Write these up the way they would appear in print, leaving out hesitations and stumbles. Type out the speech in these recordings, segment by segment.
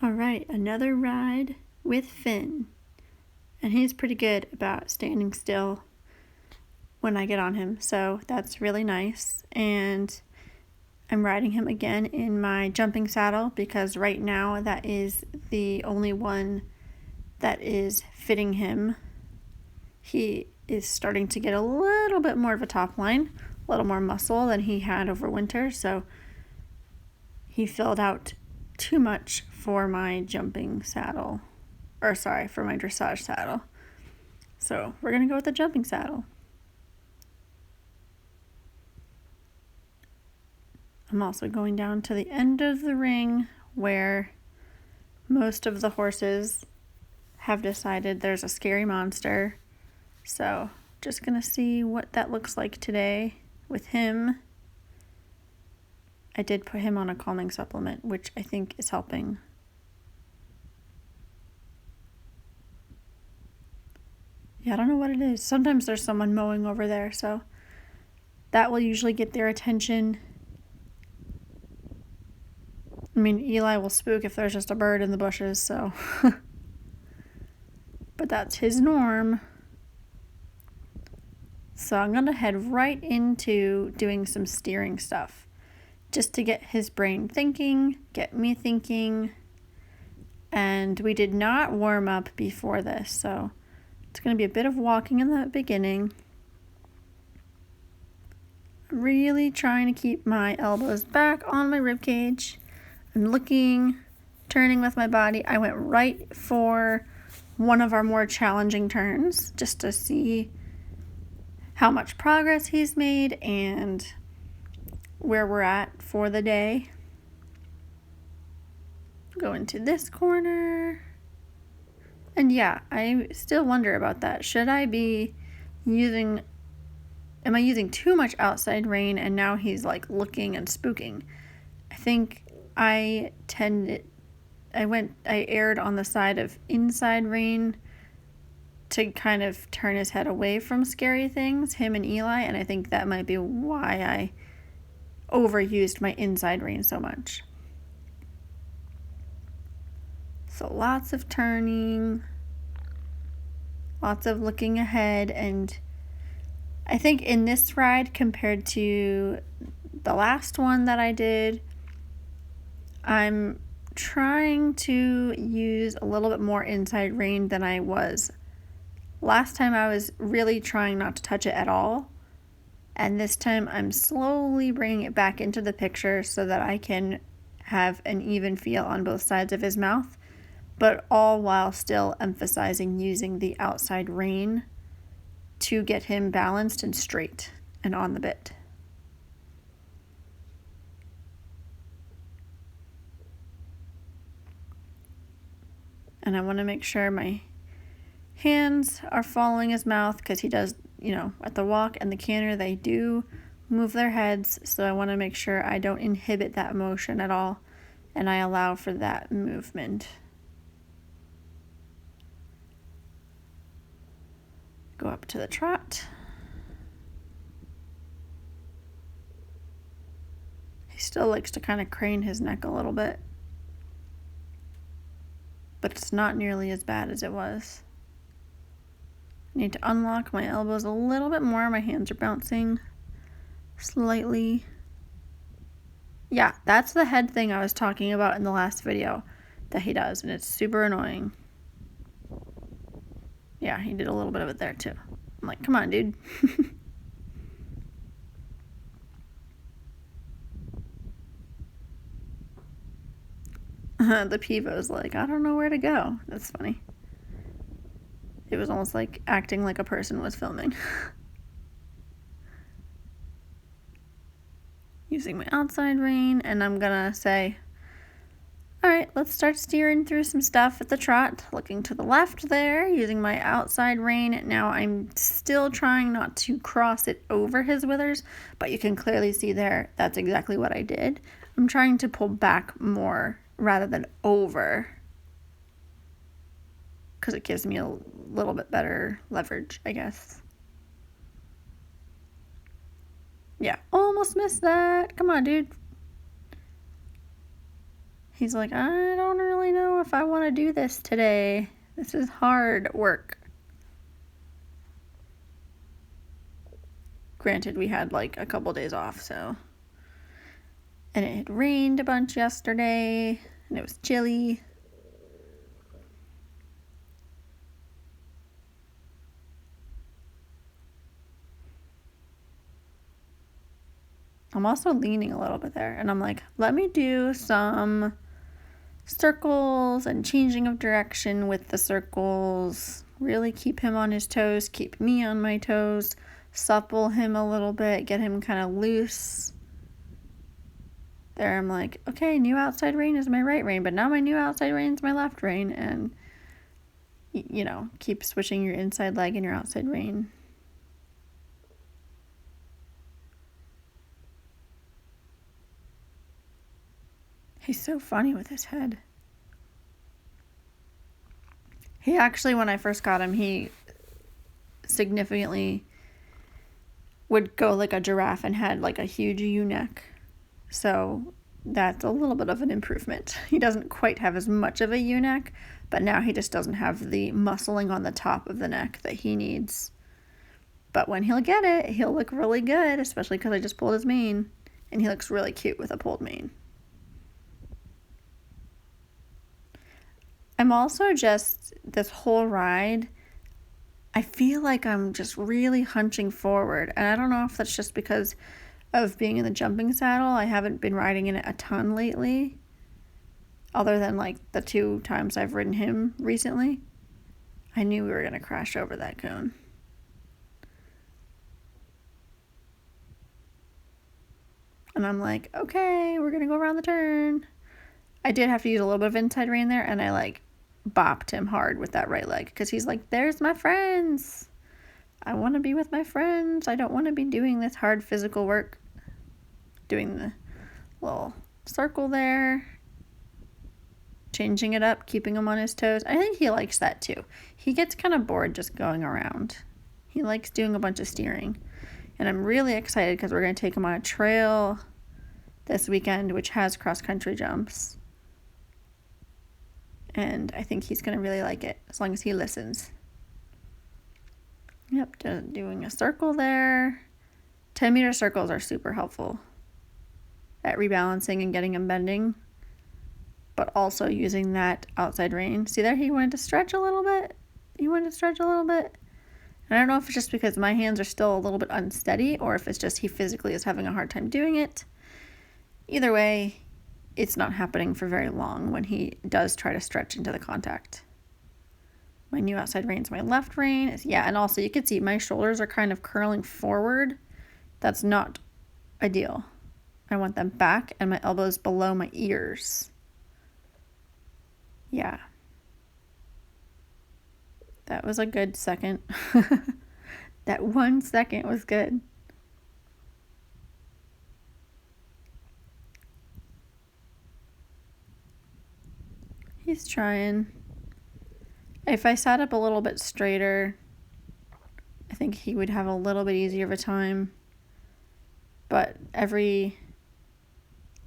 All right, another ride with Finn. And he's pretty good about standing still when I get on him, so that's really nice. And I'm riding him again in my jumping saddle because right now that is the only one that is fitting him. He is starting to get a little bit more of a top line, a little more muscle than he had over winter, so he filled out too much for my jumping saddle. For my dressage saddle. So we're going to go with the jumping saddle. I'm also going down to the end of the ring where most of the horses have decided there's a scary monster. So just going to see what that looks like today with him. I did put him on a calming supplement, which I think is helping. Yeah, I don't know what it is. Sometimes there's someone mowing over there, so that will usually get their attention. I mean, Eli will spook if there's just a bird in the bushes, so. But that's his norm. So I'm going to head right into doing some steering stuff, just to get his brain thinking, get me thinking. And we did not warm up before this, so it's going to be a bit of walking in the beginning. I'm really trying to keep my elbows back on my ribcage. I'm looking, turning with my body. I went right for one of our more challenging turns just to see how much progress he's made and where we're at for the day. Go into this corner. And yeah, I still wonder about that. Am I using too much outside rein and now he's like looking and spooking? I think I erred on the side of inside rein to kind of turn his head away from scary things, him and Eli, and I think that might be why I overused my inside rein so much. So lots of turning, lots of looking ahead, and I think in this ride compared to the last one that I did, I'm trying to use a little bit more inside rein than I was. Last time I was really trying not to touch it at all, and this time I'm slowly bringing it back into the picture so that I can have an even feel on both sides of his mouth, but all while still emphasizing using the outside rein to get him balanced and straight and on the bit. And I want to make sure my hands are following his mouth because he does, at the walk and the canter, they do move their heads. So I want to make sure I don't inhibit that motion at all and I allow for that movement. Go up to the trot. He still likes to kind of crane his neck a little bit, but it's not nearly as bad as it was. I need to unlock my elbows a little bit more. My hands are bouncing slightly. Yeah, that's the head thing I was talking about in the last video that he does, and it's super annoying. Yeah, he did a little bit of it there too. I'm like, come on, dude. The Pivo's like, I don't know where to go. That's funny. It was almost like acting like a person was filming. Using my outside rein, and I'm gonna say, all right, let's start steering through some stuff at the trot. Looking to the left there, using my outside rein. Now I'm still trying not to cross it over his withers, but you can clearly see there, that's exactly what I did. I'm trying to pull back more rather than over, because it gives me a little bit better leverage, I guess. Yeah, almost missed that. Come on, dude. He's like, I don't really know if I want to do this today. This is hard work. Granted, we had like a couple days off, so. And it had rained a bunch yesterday, and it was chilly. I'm also leaning a little bit there, and I'm like, let me do some circles and changing of direction with the circles. Really keep him on his toes, keep me on my toes, supple him a little bit, get him kind of loose. There, I'm like, okay, new outside rein is my right rein, but now my new outside rein is my left rein, and, you know, keep switching your inside leg and your outside rein. He's so funny with his head. He actually, when I first got him, he significantly would go like a giraffe and had like a huge U-neck. So that's a little bit of an improvement. He doesn't quite have as much of a U-neck, but now he just doesn't have the muscling on the top of the neck that he needs. But when he'll get it, he'll look really good, especially because I just pulled his mane. And he looks really cute with a pulled mane. I'm also just, this whole ride, I feel like I'm just really hunching forward. And I don't know if that's just because of being in the jumping saddle. I haven't been riding in it a ton lately, other than like the 2 times I've ridden him recently. I knew we were going to crash over that cone. And I'm like, okay, we're going to go around the turn. I did have to use a little bit of inside rein there, and I like bopped him hard with that right leg because he's like, there's my friends. I want to be with my friends. I don't want to be doing this hard physical work. Doing the little circle there. Changing it up, keeping him on his toes. I think he likes that too. He gets kind of bored just going around. He likes doing a bunch of steering. And I'm really excited because we're going to take him on a trail this weekend, which has cross-country jumps. And I think he's going to really like it, as long as he listens. Yep, doing a circle there. 10-meter circles are super helpful at rebalancing and getting him bending, but also using that outside rein. See there, he wanted to stretch a little bit. And I don't know if it's just because my hands are still a little bit unsteady, or if it's just he physically is having a hard time doing it. Either way, it's not happening for very long when he does try to stretch into the contact. My new outside rein is my left rein. And also you can see my shoulders are kind of curling forward. That's not ideal. I want them back and my elbows below my ears. Yeah. That was a good second. That 1 second was good. He's trying. If I sat up a little bit straighter, I think he would have a little bit easier of a time. But every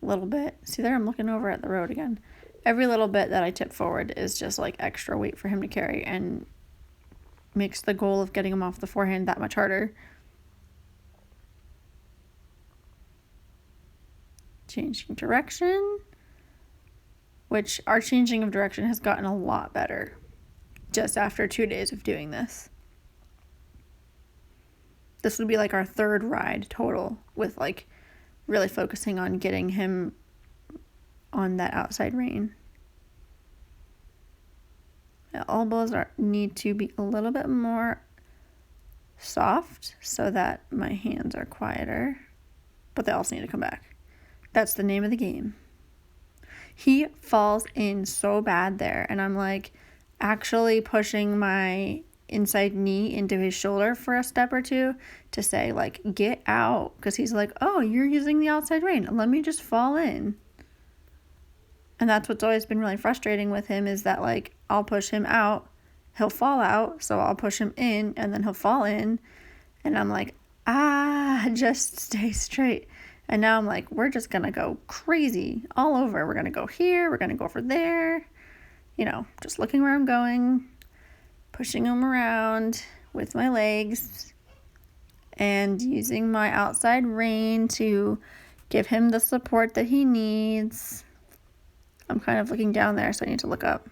little bit, see there, I'm looking over at the road again. Every little bit that I tip forward is just like extra weight for him to carry and makes the goal of getting him off the forehand that much harder. Changing direction, which our changing of direction has gotten a lot better just after 2 days of doing this. This would be like our 3rd ride total with like really focusing on getting him on that outside rein. The elbows need to be a little bit more soft so that my hands are quieter, but they also need to come back. That's the name of the game. He falls in so bad there, and I'm like actually pushing my inside knee into his shoulder for a step or two to say like, get out, because he's like, oh, you're using the outside rein, let me just fall in. And that's what's always been really frustrating with him, is that like I'll push him out, he'll fall out, so I'll push him in and then he'll fall in, and I'm like, just stay straight. And now I'm like, we're just gonna go crazy all over. We're gonna go here, we're gonna go over there, just looking where I'm going, pushing him around with my legs, and using my outside rein to give him the support that he needs. I'm kind of looking down there, so I need to look up.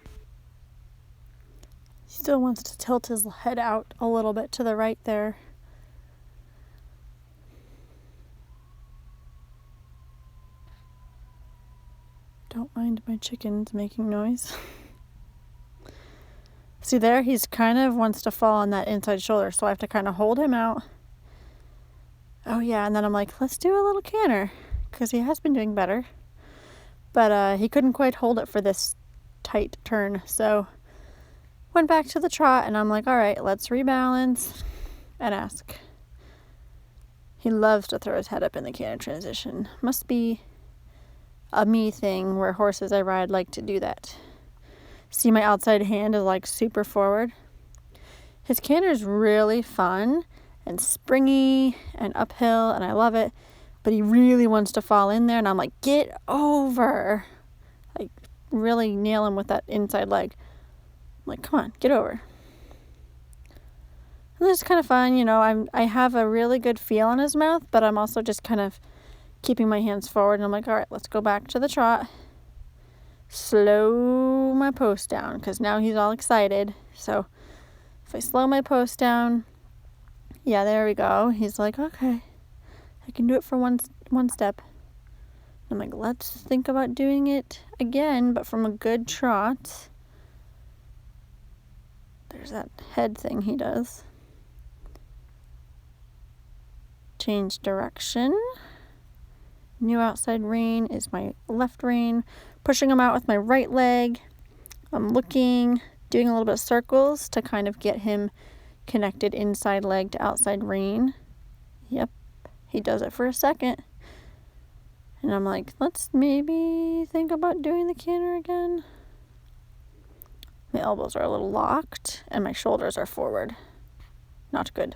He still wants to tilt his head out a little bit to the right there. Don't mind my chickens making noise. See there, he's kind of wants to fall on that inside shoulder, so I have to kind of hold him out. Oh yeah, and then I'm like, let's do a little canter, because he has been doing better. But he couldn't quite hold it for this tight turn, so went back to the trot, and I'm like, all right, let's rebalance and ask. He loves to throw his head up in the canter transition. Must be a me thing where horses I ride like to do that. See, my outside hand is like super forward. His canter is really fun and springy and uphill, and I love it, but he really wants to fall in there, and I'm like, get over. Like, really nail him with that inside leg. I'm like, come on, get over. And this is kind of fun, I have a really good feel on his mouth, but I'm also just kind of keeping my hands forward, and I'm like, all right, let's go back to the trot. Slow my post down, because now he's all excited. So if I slow my post down, yeah, there we go. He's like, okay, I can do it for one step. I'm like, let's think about doing it again, but from a good trot. There's that head thing he does. Change direction. New outside rein is my left rein. Pushing him out with my right leg. I'm looking, doing a little bit of circles to kind of get him connected inside leg to outside rein. Yep, he does it for a second. And I'm like, let's maybe think about doing the canter again. My elbows are a little locked and my shoulders are forward. Not good.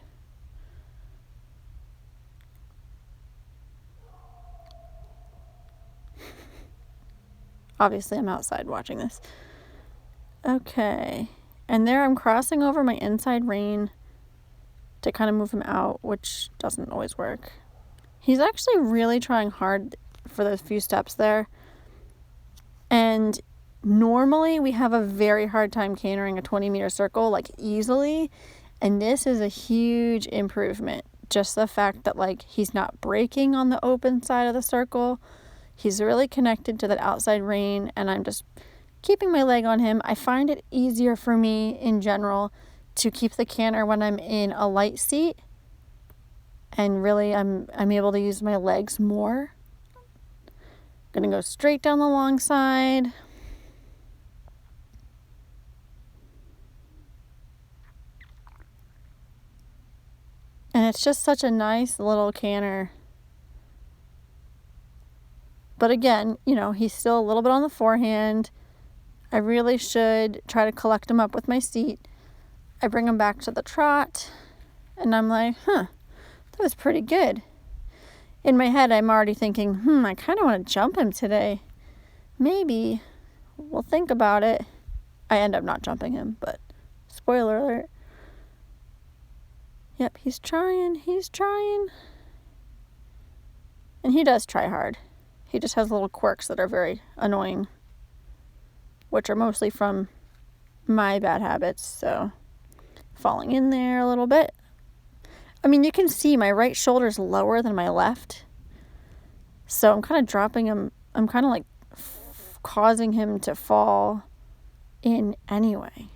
Obviously, I'm outside watching this. Okay. And there I'm crossing over my inside rein to kind of move him out, which doesn't always work. He's actually really trying hard for those few steps there. And normally we have a very hard time cantering a 20-meter circle, like easily. And this is a huge improvement. Just the fact that he's not breaking on the open side of the circle. He's really connected to that outside rein, and I'm just keeping my leg on him. I find it easier for me in general to keep the canter when I'm in a light seat, and really I'm able to use my legs more. I'm gonna go straight down the long side. And it's just such a nice little canter. But again, he's still a little bit on the forehand. I really should try to collect him up with my seat. I bring him back to the trot, and I'm like, that was pretty good. In my head, I'm already thinking, I kind of want to jump him today. Maybe. We'll think about it. I end up not jumping him, but spoiler alert. Yep, he's trying. And he does try hard. He just has little quirks that are very annoying, which are mostly from my bad habits, so falling in there a little bit. I mean, you can see my right shoulder is lower than my left, so I'm kind of dropping him. I'm kind of causing him to fall in anyway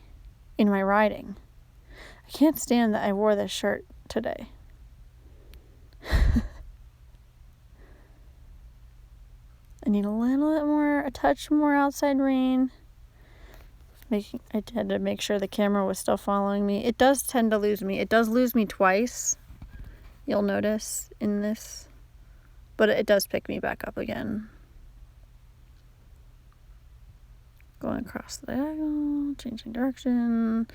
in my riding. I can't stand that I wore this shirt today. I need a touch more outside rein. I had to make sure the camera was still following me. It does tend to lose me. It does lose me twice, you'll notice in this, but it does pick me back up again. Going across the diagonal, changing direction.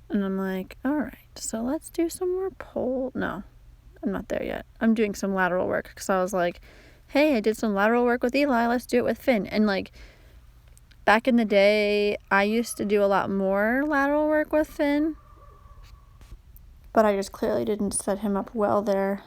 And I'm like, all right, so let's do some more pole. No, I'm not there yet. I'm doing some lateral work because I was like, hey, I did some lateral work with Eli. Let's do it with Finn. And like back in the day, I used to do a lot more lateral work with Finn, but I just clearly didn't set him up well there.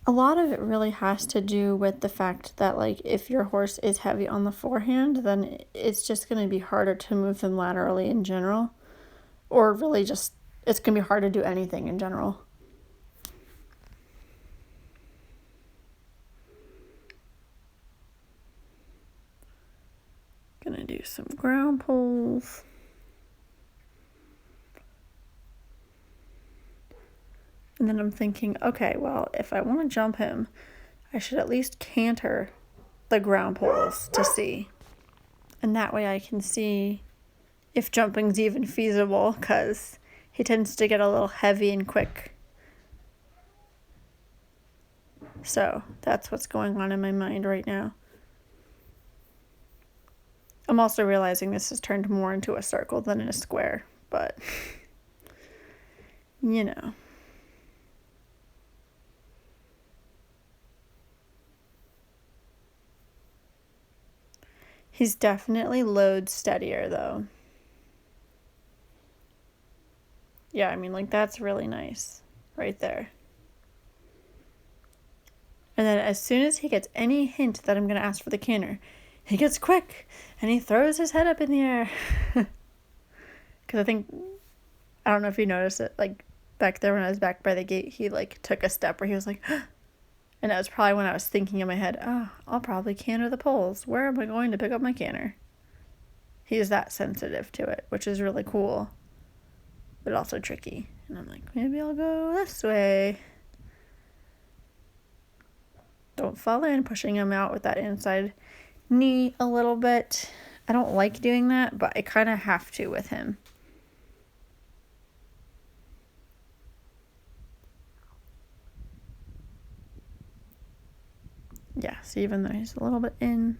A lot of it really has to do with the fact that, like, if your horse is heavy on the forehand, then it's just going to be harder to move them laterally in general. Or really just, it's going to be hard to do anything in general. Gonna do some ground pulls. And then I'm thinking, okay, well, if I want to jump him, I should at least canter the ground pulls to see. And that way I can see if jumping's even feasible, because he tends to get a little heavy and quick. So that's what's going on in my mind right now. I'm also realizing this has turned more into a circle than in a square, but you know. He's definitely load steadier though. Yeah, I mean, like, that's really nice right there. And then as soon as he gets any hint that I'm going to ask for the canter, he gets quick and he throws his head up in the air. Because I don't know if you noticed it, like, back there when I was back by the gate, he, like, took a step where he was like, and that was probably when I was thinking in my head, oh, I'll probably canter the poles. Where am I going to pick up my canter? He's that sensitive to it, which is really cool, but also tricky. And I'm like, maybe I'll go this way. Don't fall in, pushing him out with that inside knee a little bit. I don't like doing that, but I kind of have to with him. Yeah, so even though he's a little bit in,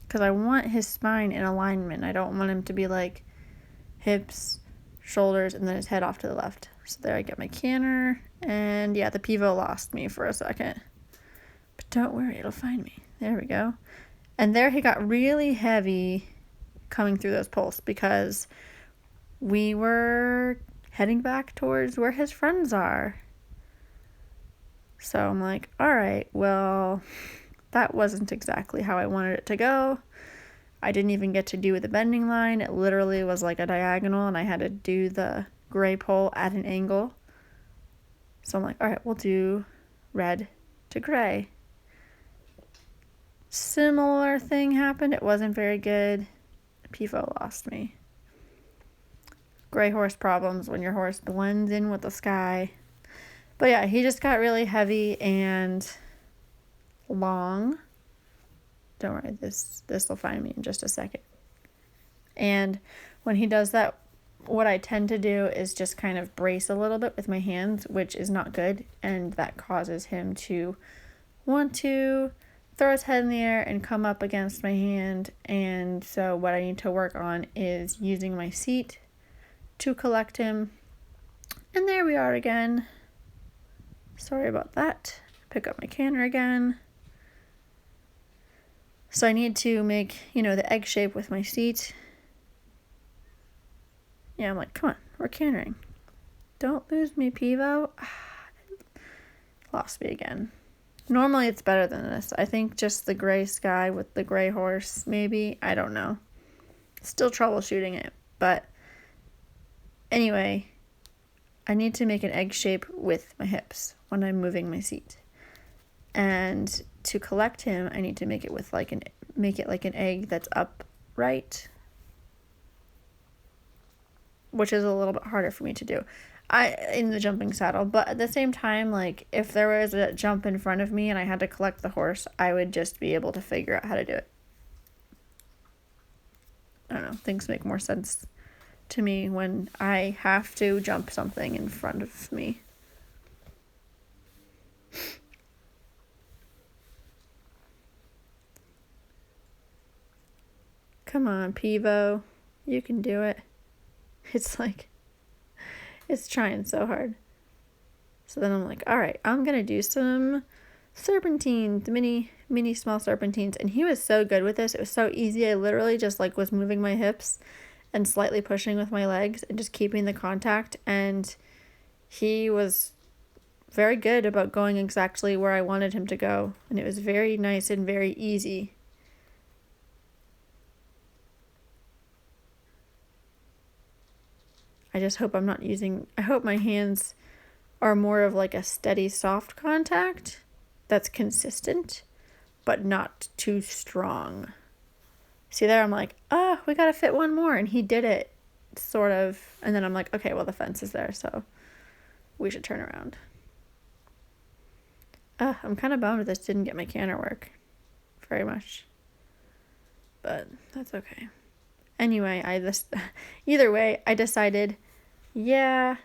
because I want his spine in alignment. I don't want him to be like hips, shoulders, and then his head off to the left. So there I get my canter, and yeah, the pivot lost me for a second. But don't worry, it'll find me. There we go. And there he got really heavy coming through those poles because we were heading back towards where his friends are. So I'm like, all right, well, that wasn't exactly how I wanted it to go. I didn't even get to do the bending line. It literally was like a diagonal, and I had to do the gray pole at an angle. So I'm like, all right, we'll do red to gray. Similar thing happened. It wasn't very good. Pifo lost me. Gray horse problems when your horse blends in with the sky. But yeah, he just got really heavy and long. Don't worry, this will find me in just a second. And when he does that, what I tend to do is just kind of brace a little bit with my hands, which is not good, and that causes him to want to throw his head in the air and come up against my hand. And so what I need to work on is using my seat to collect him. And there we are again. Sorry about that. Pick up my canter again. So I need to make, the egg shape with my seat. Yeah, I'm like, come on, we're cantering. Don't lose me, Pivo. Lost me again. Normally it's better than this. I think just the gray sky with the gray horse, maybe. I don't know. Still troubleshooting it. But anyway, I need to make an egg shape with my hips when I'm moving my seat. And to collect him, I need to make it like an egg that's upright, which is a little bit harder for me to do in the jumping saddle. But at the same time, like, if there was a jump in front of me and I had to collect the horse, I would just be able to figure out how to do it. I don't know, things make more sense to me when I have to jump something in front of me. Come on, Pivo. You can do it. It's like, it's trying so hard. So then I'm like, all right, I'm going to do some serpentines, mini small serpentines. And he was so good with this. It was so easy. I literally just like was moving my hips and slightly pushing with my legs and just keeping the contact. And he was very good about going exactly where I wanted him to go. And it was very nice and very easy. I just hope I hope my hands are more of like a steady, soft contact that's consistent, but not too strong. See there, I'm like, oh, we gotta fit one more. And he did it, sort of. And then I'm like, okay, well, the fence is there, so we should turn around. I'm kind of bummed this didn't get my canter work very much. But that's okay. Anyway, either way, I decided, yeah,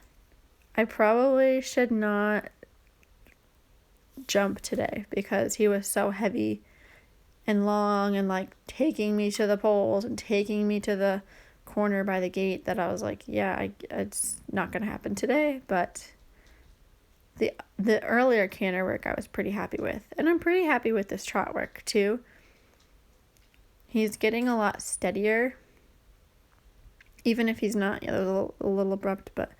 I probably should not jump today because he was so heavy and long and like taking me to the poles and taking me to the corner by the gate that I was like, yeah, it's not going to happen today. But the earlier canter work I was pretty happy with. And I'm pretty happy with this trot work too. He's getting a lot steadier. Even if he's not, a little abrupt, but